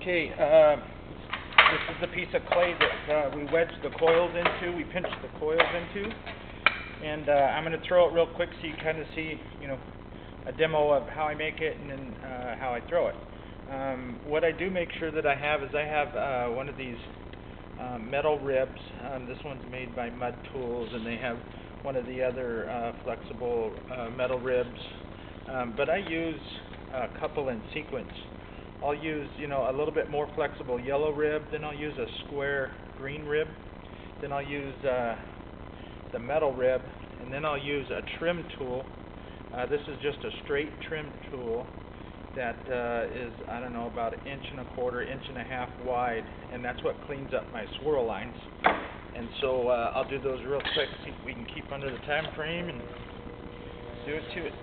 Okay, this is the piece of clay that we wedged the coils into, we pinched the coils into, and I'm going to throw it real quick so you kind of see, a demo of how I make it and then how I throw it. What I do make sure that I have is I have one of these metal ribs. This one's made by Mud Tools, and they have one of the other flexible metal ribs, but I use a couple in sequence. I'll use, a little bit more flexible yellow rib, then I'll use a square green rib, then I'll use the metal rib, and then I'll use a trim tool. This is just a straight trim tool that is, I don't know, about 1.25 inches, 1.5 inches wide, and that's what cleans up my swirl lines. And so I'll do those real quick, see if we can keep under the time frame and do it to it.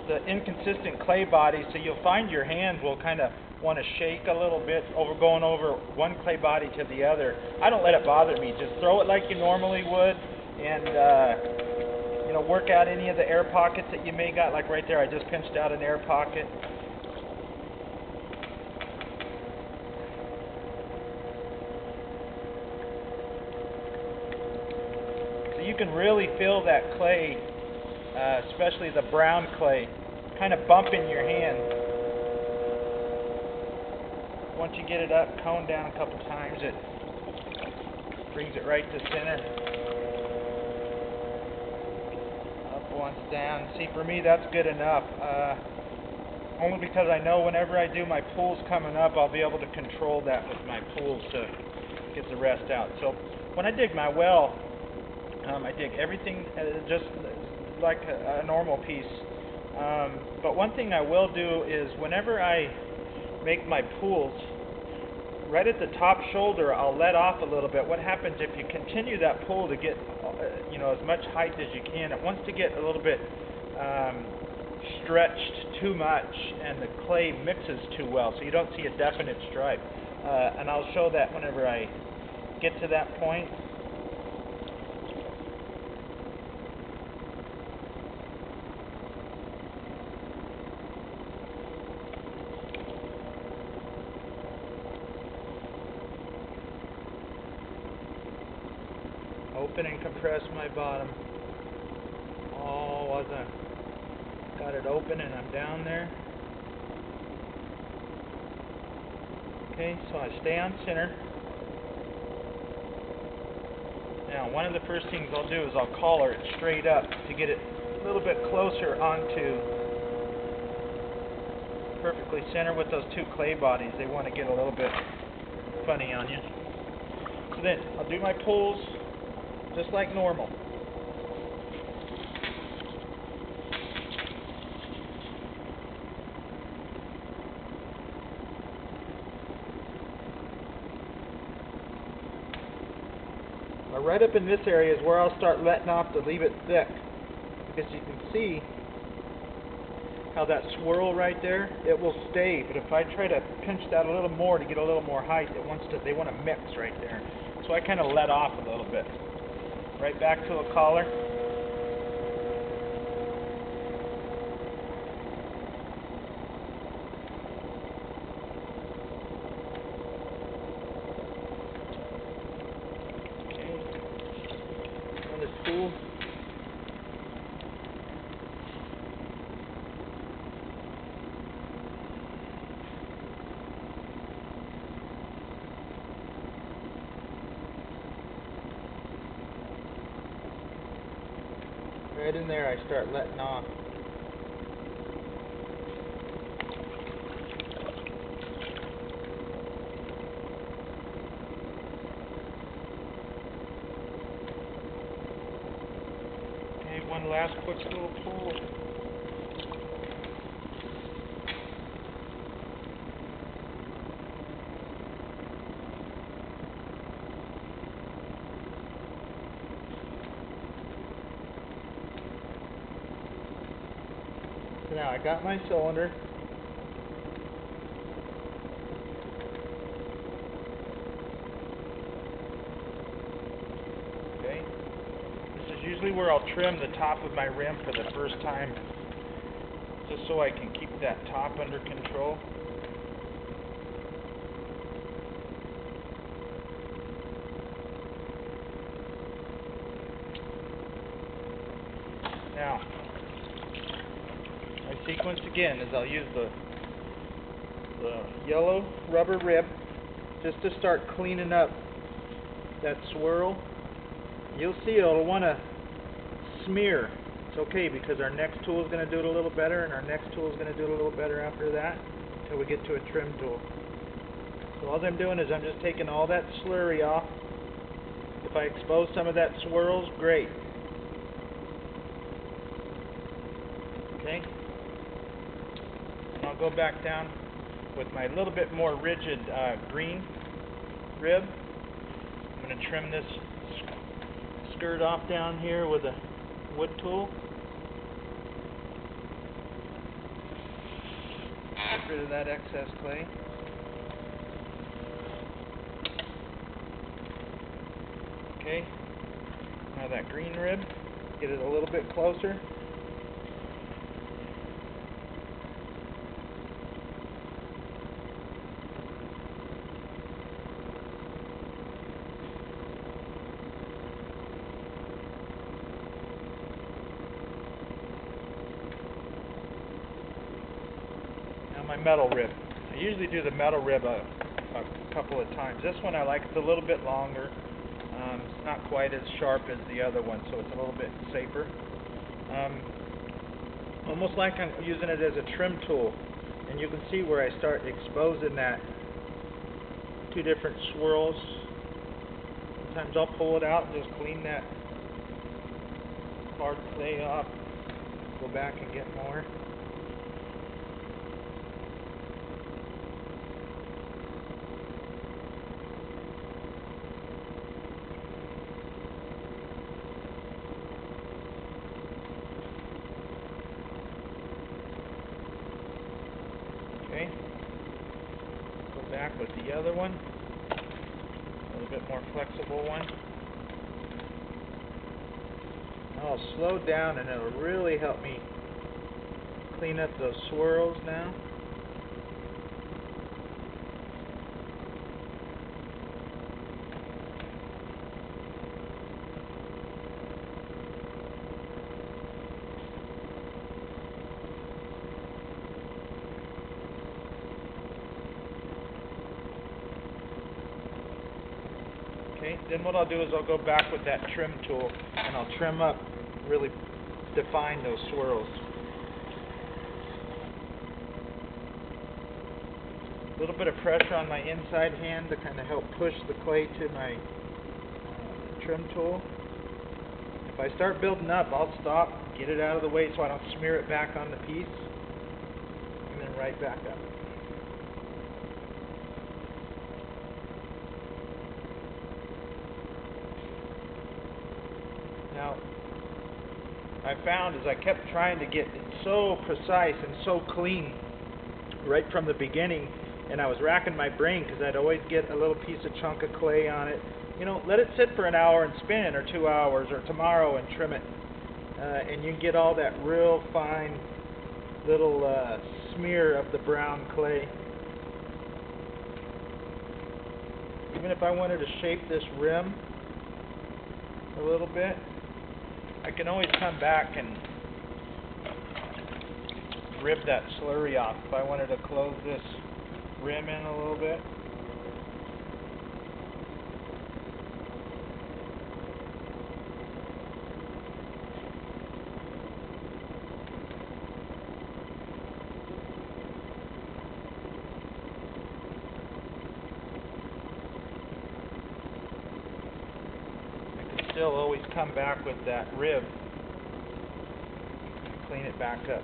The inconsistent clay body, so you'll find your hand will kind of want to shake a little bit going over one clay body to the other. I don't let it bother me. Just throw it like you normally would, and work out any of the air pockets that you may got. Like right there, I just pinched out an air pocket. So you can really feel that clay, especially the brown clay, kind of bump in your hand. Once you get it up, cone down a couple times, it brings it right to center. Up once, down. See, for me, that's good enough. Only because I know whenever I do my pulls coming up, I'll be able to control that with my pulls to get the rest out. So when I dig my well, I dig everything just like a normal piece. But one thing I will do is whenever I make my pulls, right at the top shoulder, I'll let off a little bit. What happens if you continue that pull to get as much height as you can, it wants to get a little bit stretched too much, and the clay mixes too well, so you don't see a definite stripe. And I'll show that whenever I get to that point. Open and compress my bottom. Oh, as I got it open and I'm down there. Okay, so I stay on center. Now, one of the first things I'll do is I'll collar it straight up to get it a little bit closer onto perfectly center with those two clay bodies. They want to get a little bit funny on you. So then I'll do my pulls just like normal. Right up in this area is where I'll start letting off to leave it thick, because you can see how that swirl right there, it will stay, but if I try to pinch that a little more to get a little more height, they want to mix right there. So I kind of let off a little bit. Right back to a collar. Okay. Another tool. Right in there, I start letting off. Okay, one last quick little pull. Now I got my cylinder. Okay. This is usually where I'll trim the top of my rim for the first time. just so I can keep that top under control. Now, my sequence again is I'll use the yellow rubber rib just to start cleaning up that swirl. You'll see it'll want to smear. It's okay because our next tool is going to do it a little better, and our next tool is going to do it a little better after that until we get to a trim tool. So all I'm doing is I'm just taking all that slurry off. If I expose some of that swirls, great. Okay, and I'll go back down with my little bit more rigid green rib. I'm going to trim this skirt off down here with a wood tool. Get rid of that excess clay. Okay, now that green rib, get it a little bit closer. My metal rib. I usually do the metal rib a couple of times. This one I like, it's a little bit longer. It's not quite as sharp as the other one, so it's a little bit safer. Almost like I'm using it as a trim tool. And you can see where I start exposing that two different swirls. Sometimes I'll pull it out and just clean that hard clay off. Go back and get more. Okay, go back with the other one, a little bit more flexible one. I'll slow down and it'll really help me clean up those swirls now. Okay, then what I'll do is I'll go back with that trim tool and I'll trim up, really define those swirls. A little bit of pressure on my inside hand to kind of help push the clay to my trim tool. If I start building up, I'll stop, get it out of the way so I don't smear it back on the piece, and then right back up. Now, I found as I kept trying to get it so precise and so clean right from the beginning, and I was racking my brain because I'd always get a little piece of chunk of clay on it. You know, let it sit for an hour and spin, or 2 hours, or tomorrow and trim it. And you get all that real fine little smear of the brown clay. Even if I wanted to shape this rim a little bit, I can always come back and rib that slurry off if I wanted to close this rim in a little bit. Still always come back with that rib and clean it back up.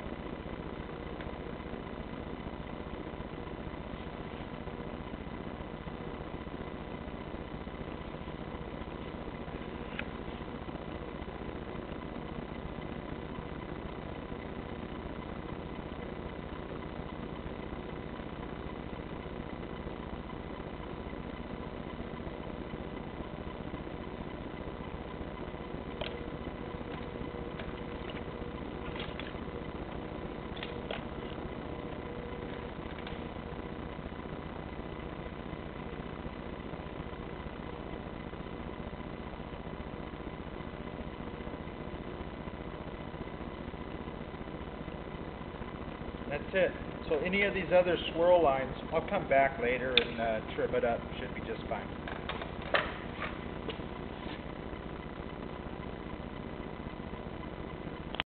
That's it. So any of these other swirl lines, I'll come back later and trim it up. Should be just fine.